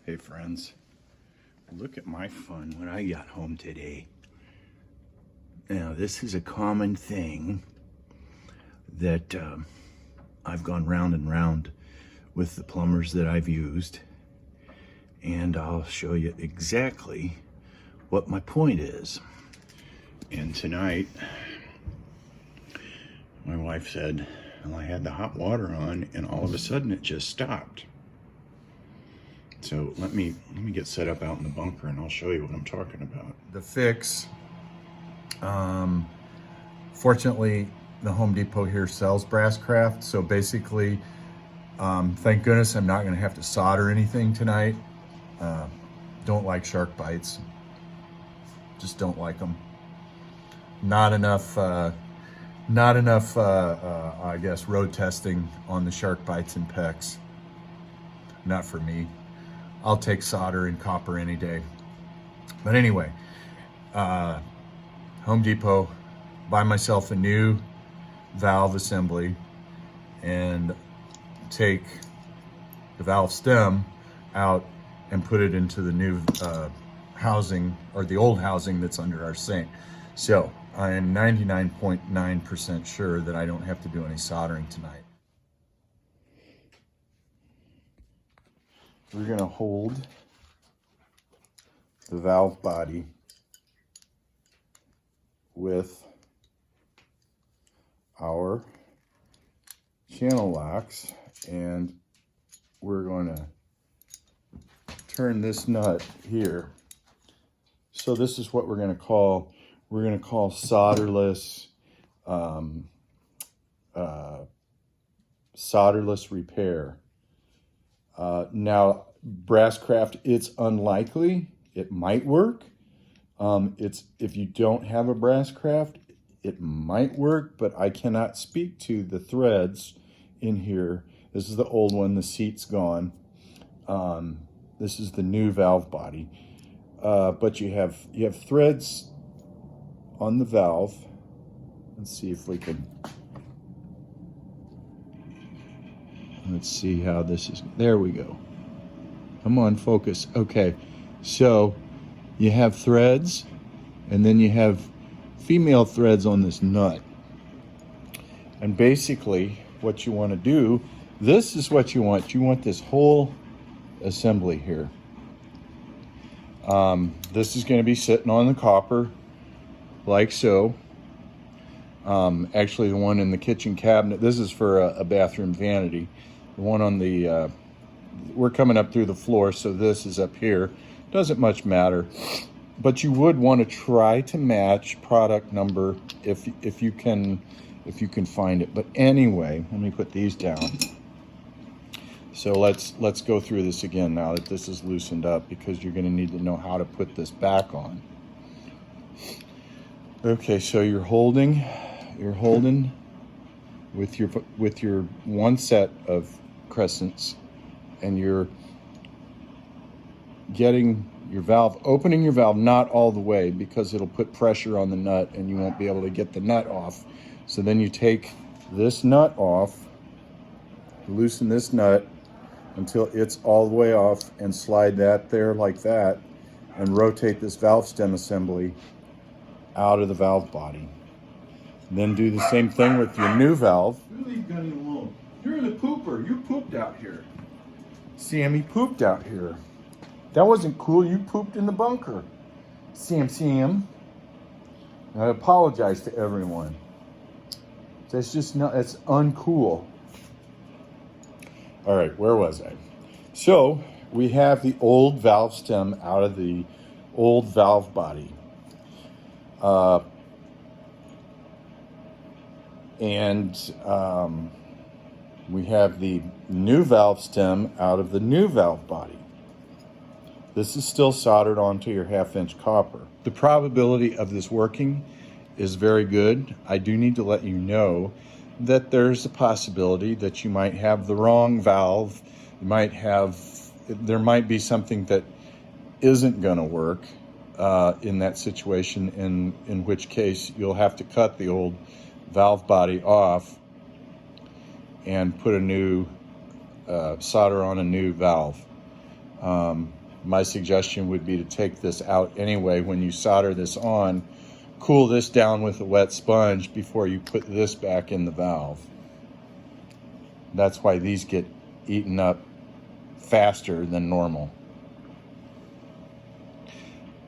Hey friends, look at my fun when I got home today. Now this is a common thing that I've gone round and round with the plumbers that I've used, and I'll show you exactly what my point is. And tonight, my wife said, well, I had the hot water on and all of a sudden it just stopped. So let me get set up out in the bunker and I'll show you what I'm talking about. The fix, fortunately, the Home Depot here sells Brasscraft. So basically, thank goodness I'm not gonna have to solder anything tonight. Don't like shark bites. Just don't like them. Not enough, I guess, road testing on the shark bites and pecks. Not for me. I'll take solder and copper any day. But anyway, Home Depot, buy myself a new valve assembly and take the valve stem out and put it into the new housing, or the old housing that's under our sink. So I am 99.9% sure that I don't have to do any soldering tonight. We're gonna hold the valve body with our channel locks, and we're gonna turn this nut here. So this is what we're gonna call solderless solderless repair. Now, Brasscraft, it's unlikely. It might work. If you don't have a Brasscraft, it might work, but I cannot speak to the threads in here. This is the old one. The seat's gone. This is the new valve body. But you have threads on the valve. Let's see if we can. Let's see how this is. There we go. Come on, focus. Okay, so you have threads, and then you have female threads on this nut. And basically, what you want to do, this is what you want. You want this whole assembly here. This is going to be sitting on the copper, like so. Actually, the one in the kitchen cabinet, this is for a bathroom vanity. The one on the, we're coming up through the floor, so this is up here. Doesn't much matter, but you would want to try to match product number if you can find it. But anyway, let me put these down. So let's go through this again now that this is loosened up, because you're going to need to know how to put this back on. Okay, so you're holding with your one set of crescents, and you're getting your valve, opening your valve, not all the way, because it'll put pressure on the nut and you won't be able to get the nut off. So then you take this nut off, loosen this nut until it's all the way off, and slide that there like that, and rotate this valve stem assembly out of the valve body. And then do the same thing with your new valve. You leave Gunny alone. You're the pooper. You pooped out here. Sammy pooped out here. That wasn't cool. You pooped in the bunker. Sam. I apologize to everyone. That's just not, that's uncool. All right, where was I? So we have the old valve stem out of the old valve body. We have the new valve stem out of the new valve body. This is still soldered onto your 1/2-inch copper. The probability of this working is very good. I do need to let you know that there's a possibility that you might have the wrong valve. There might be something that isn't going to work in that situation, in which case you'll have to cut the old valve body off and put a new solder on a new valve. My suggestion would be to take this out anyway when you solder this on, cool this down with a wet sponge before you put this back in the valve. That's why these get eaten up faster than normal.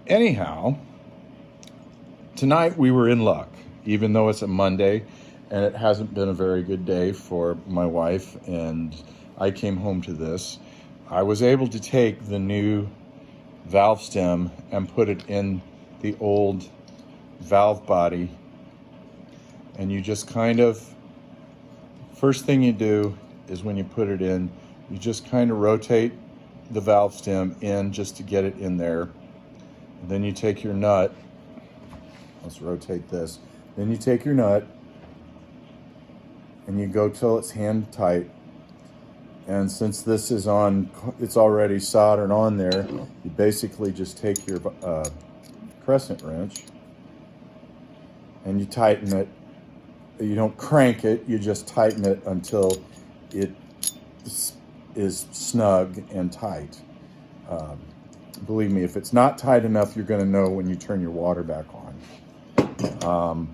Anyhow, tonight we were in luck, even though it's a Monday and it hasn't been a very good day for my wife, and I came home to this. I was able to take the new valve stem and put it in the old valve body, and you just kind of, first thing you do is when you put it in, you just kind of rotate the valve stem in just to get it in there. And then you take your nut, let's rotate this, then you take your nut and you go till it's hand tight. And since this is on, it's already soldered on there, you basically just take your crescent wrench and you tighten it. You don't crank it, you just tighten it until it is snug and tight. Believe me, if it's not tight enough, you're going to know when you turn your water back on.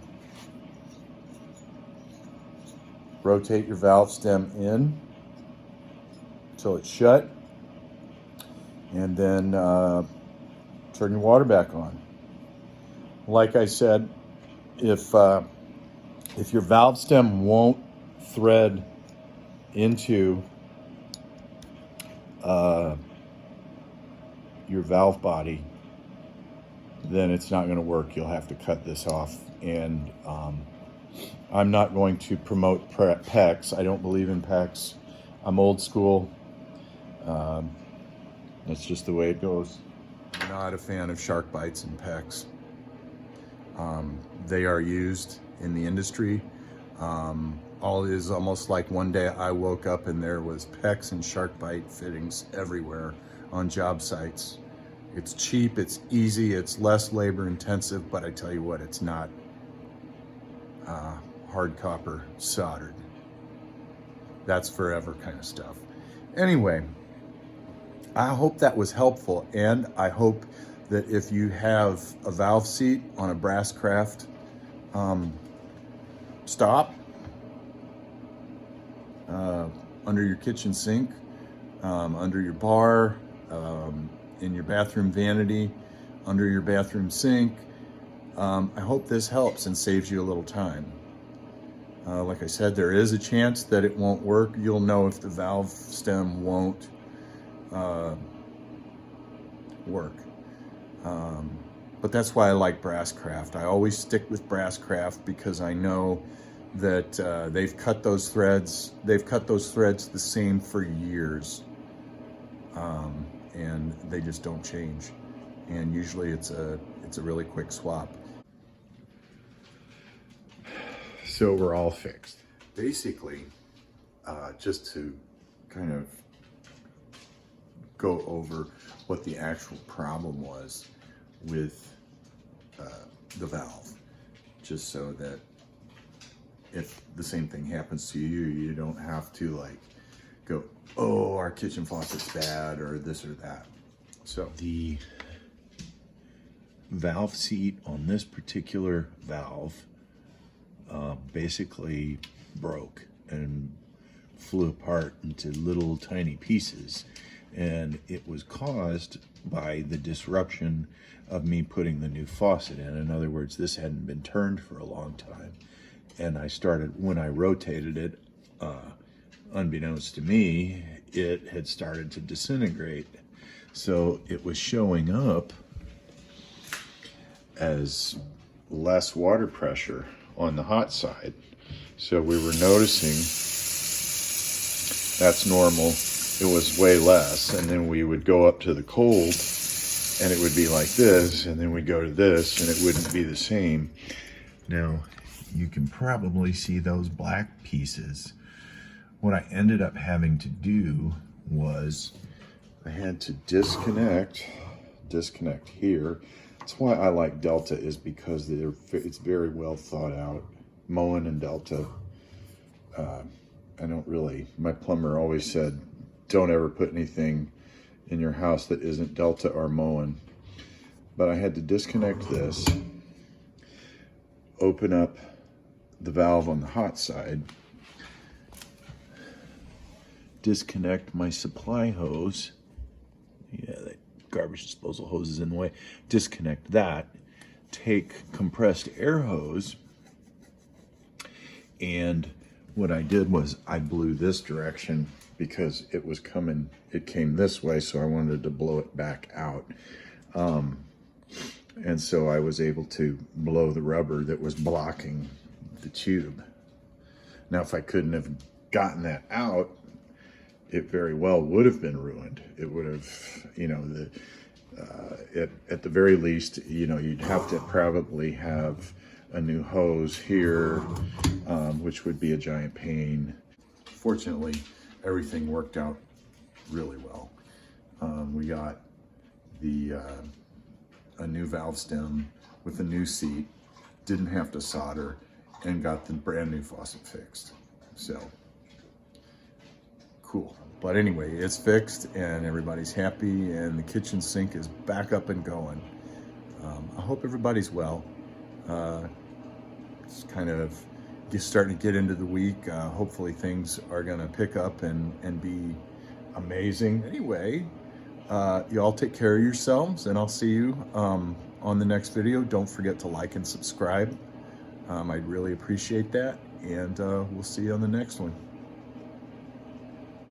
Rotate your valve stem in until it's shut, and then turn your water back on. Like I said, if your valve stem won't thread into your valve body, then it's not going to work. You'll have to cut this off. And I'm not going to promote PEX. I don't believe in PEX. I'm old school. That's just the way it goes. I'm not a fan of shark bites and PEX. They are used in the industry. All is almost like one day I woke up and there was PEX and shark bite fittings everywhere on job sites. It's cheap, it's easy, it's less labor intensive, but I tell you what, it's not hard copper soldered. That's forever kind of stuff. Anyway, I hope that was helpful, and I hope that if you have a valve seat on a Brasscraft stop under your kitchen sink, under your bar, in your bathroom vanity, under your bathroom sink, I hope this helps and saves you a little time. Like I said, there is a chance that it won't work. You'll know if the valve stem won't work. But that's why I like Brasscraft. I always stick with Brasscraft because I know that they've cut those threads. They've cut those threads the same for years, and they just don't change. And usually it's a really quick swap. So we're all fixed. Basically, just to kind of go over what the actual problem was with the valve, just so that if the same thing happens to you, you don't have to like go, oh, our kitchen faucet's bad or this or that. So the valve seat on this particular valve basically broke and flew apart into little tiny pieces, and it was caused by the disruption of me putting the new faucet in. In other words, this hadn't been turned for a long time, and when I rotated it, unbeknownst to me, it had started to disintegrate. So it was showing up as less water pressure on the hot side. So we were noticing that's normal. It was way less. And then we would go up to the cold and it would be like this. And then we'd go to this and it wouldn't be the same. Now, you can probably see those black pieces. What I ended up having to do was I had to disconnect here. That's why I like Delta, is because it's very well thought out. Moen and Delta, my plumber always said, don't ever put anything in your house that isn't Delta or Moen. But I had to disconnect this, open up the valve on the hot side, disconnect my supply hose. Yeah, that garbage disposal hose is in the way. Disconnect that, take compressed air hose, and what I did was I blew this direction because it was coming, it came this way, so I wanted to blow it back out. And so I was able to blow the rubber that was blocking the tube. Now, if I couldn't have gotten that out, it very well would have been ruined. It would have, you know, at the very least, you know, you'd have to probably have a new hose here, which would be a giant pain. Fortunately, everything worked out really well. We got a new valve stem with a new seat, didn't have to solder, and got the brand new faucet fixed. So, cool. But anyway, it's fixed and everybody's happy, and the kitchen sink is back up and going. I hope everybody's well. It's kind of just starting to get into the week. Hopefully things are gonna pick up and be amazing. Anyway, y'all take care of yourselves, and I'll see you on the next video. Don't forget to like and subscribe. I'd really appreciate that, and we'll see you on the next one.